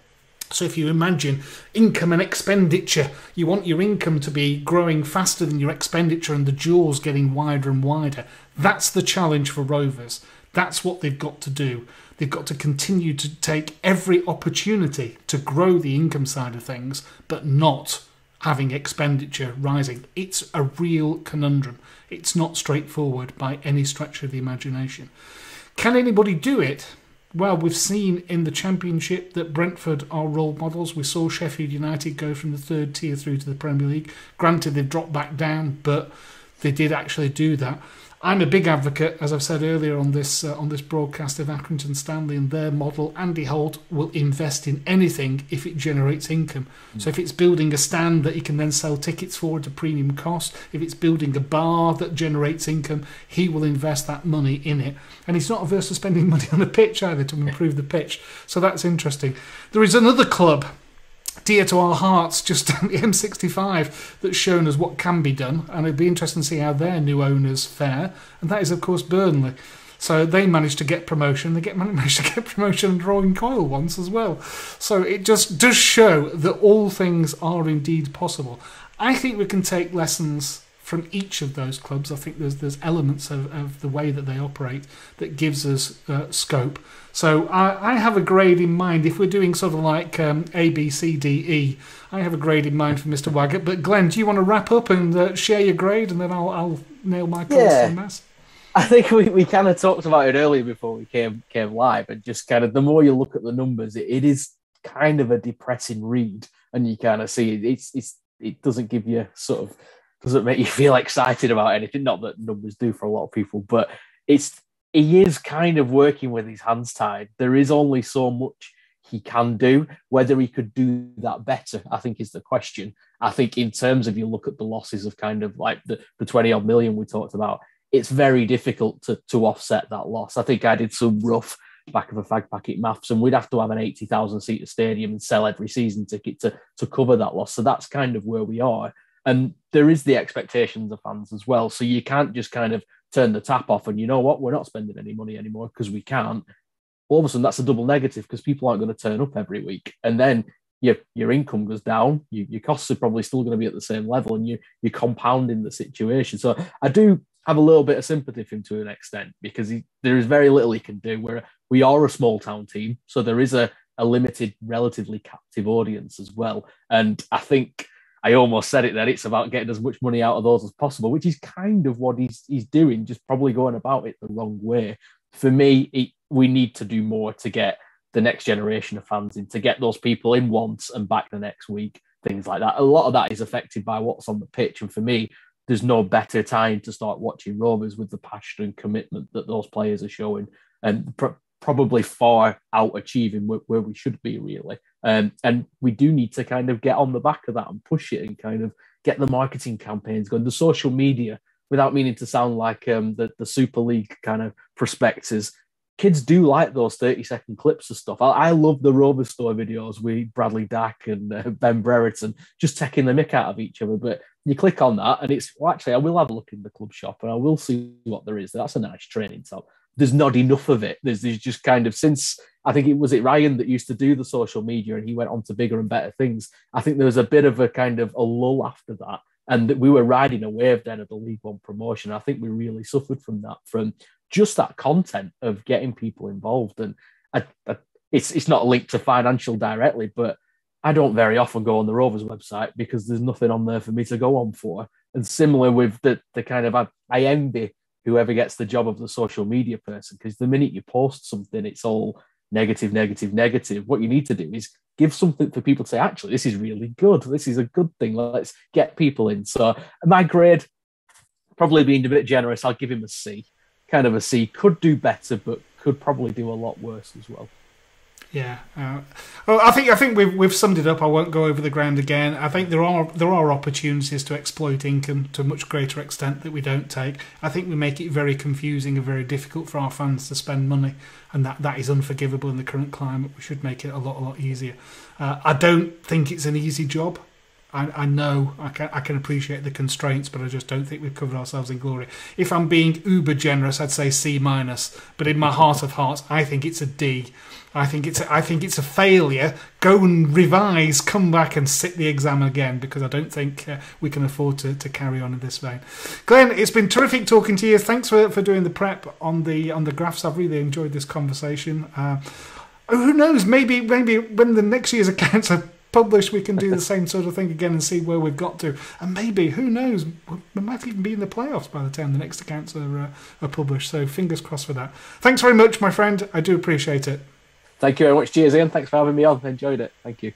So if you imagine income and expenditure, you want your income to be growing faster than your expenditure and the jaws getting wider and wider. That's the challenge for Rovers. That's what they've got to do. They've got to continue to take every opportunity to grow the income side of things, but not having expenditure rising. It's a real conundrum. It's not straightforward by any stretch of the imagination. Can anybody do it? Well, we've seen in the Championship that Brentford are role models. We saw Sheffield United go from the third tier through to the Premier League. Granted, they've dropped back down, but they did actually do that. I'm a big advocate, as I've said earlier on this broadcast, of Accrington Stanley and their model. Andy Holt will invest in anything if it generates income. So if it's building a stand that he can then sell tickets for at a premium cost, if it's building a bar that generates income, he will invest that money in it. And he's not averse to spending money on the pitch either to improve the pitch. So that's interesting. There is another club dear to our hearts just down the M65 that's shown us what can be done, and it'd be interesting to see how their new owners fare, and that is of course Burnley. So they managed to get promotion. Managed to get promotion and drawing Coyle once as well. So it just does show that all things are indeed possible. I think we can take lessons from each of those clubs. I think there's elements of the way that they operate that gives us scope. So I have a grade in mind. If we're doing sort of like A, B, C, D, E, I have a grade in mind for Mr. Waggett. But Glenn, do you want to wrap up and share your grade, and then I'll nail my course on this? I think we kind of talked about it earlier before we came live, and just kind of the more you look at the numbers, it is kind of a depressing read, and you kind of see it doesn't give you doesn't make you feel excited about anything. Not that numbers do for a lot of people, but he is kind of working with his hands tied. There is only so much he can do. Whether he could do that better, I think, is the question. I think in terms of you look at the losses of kind of like the 20 odd million we talked about, it's very difficult to offset that loss. I think I did some rough back of a fag packet maths, and we'd have to have an 80,000 seater stadium and sell every season ticket to cover that loss. So that's kind of where we are. And there is the expectations of fans as well. So you can't just kind of turn the tap off and, you know what, we're not spending any money anymore because we can't. All of a sudden, that's a double negative because people aren't going to turn up every week. And then your income goes down. Your costs are probably still going to be at the same level, and you're compounding the situation. So I do have a little bit of sympathy for him to an extent, because there is very little he can do. We are a small town team. So there is a a limited, relatively captive audience as well. And I think I almost said it then, it's about getting as much money out of those as possible, which is kind of what he's doing, just probably going about it the wrong way. For me, we need to do more to get the next generation of fans in, to get those people in once and back the next week, things like that. A lot of that is affected by what's on the pitch. And for me, there's no better time to start watching Rovers with the passion and commitment that those players are showing, and probably far out achieving where we should be, really. And we do need to kind of get on the back of that and push it and kind of get the marketing campaigns going. The social media, without meaning to sound like the Super League kind of prospectus, kids do like those 30-second clips of stuff. I love the Rover Store videos with Bradley Dack and Ben Brereton just taking the mick out of each other. But you click on that and it's, well, actually, I will have a look in the club shop and I will see what there is. That's a nice training top. There's not enough of it. There's just kind of, since I think it was Ryan that used to do the social media and he went on to bigger and better things. I think there was a bit of a kind of a lull after that. And we were riding a wave then of the League One promotion. I think we really suffered from that, from just that content of getting people involved. And it's not linked to financial directly, but I don't very often go on the Rovers website because there's nothing on there for me to go on for. And similar with the kind of, I envy whoever gets the job of the social media person, because the minute you post something, it's all negative, negative, negative. What you need to do is give something for people to say, actually, this is really good. This is a good thing. Let's get people in. So my grade, probably being a bit generous, I'll give him a C. Kind of a C. Could do better, but could probably do a lot worse as well. Yeah, well, I think we've summed it up. I won't go over the ground again. I think there are opportunities to exploit income to a much greater extent that we don't take. I think we make it very confusing and very difficult for our fans to spend money, and that is unforgivable in the current climate. We should make it a lot easier. I don't think it's an easy job. I know I can appreciate the constraints, but I just don't think we've covered ourselves in glory. If I'm being uber generous, I'd say C-, but in my heart of hearts, I think it's a D. I think it's a failure. Go and revise, come back and sit the exam again, because I don't think we can afford to carry on in this vein. Glenn, it's been terrific talking to you. Thanks for doing the prep on the graphs. I've really enjoyed this conversation. Who knows? Maybe when the next year's accounts are published, we can do the same sort of thing again and see where we've got to. And maybe, who knows, we might even be in the playoffs by the time the next accounts are published. So fingers crossed for that. Thanks very much, my friend. I do appreciate it. Thank you very much. Cheers, Ian. Thanks for having me on. I enjoyed it. Thank you.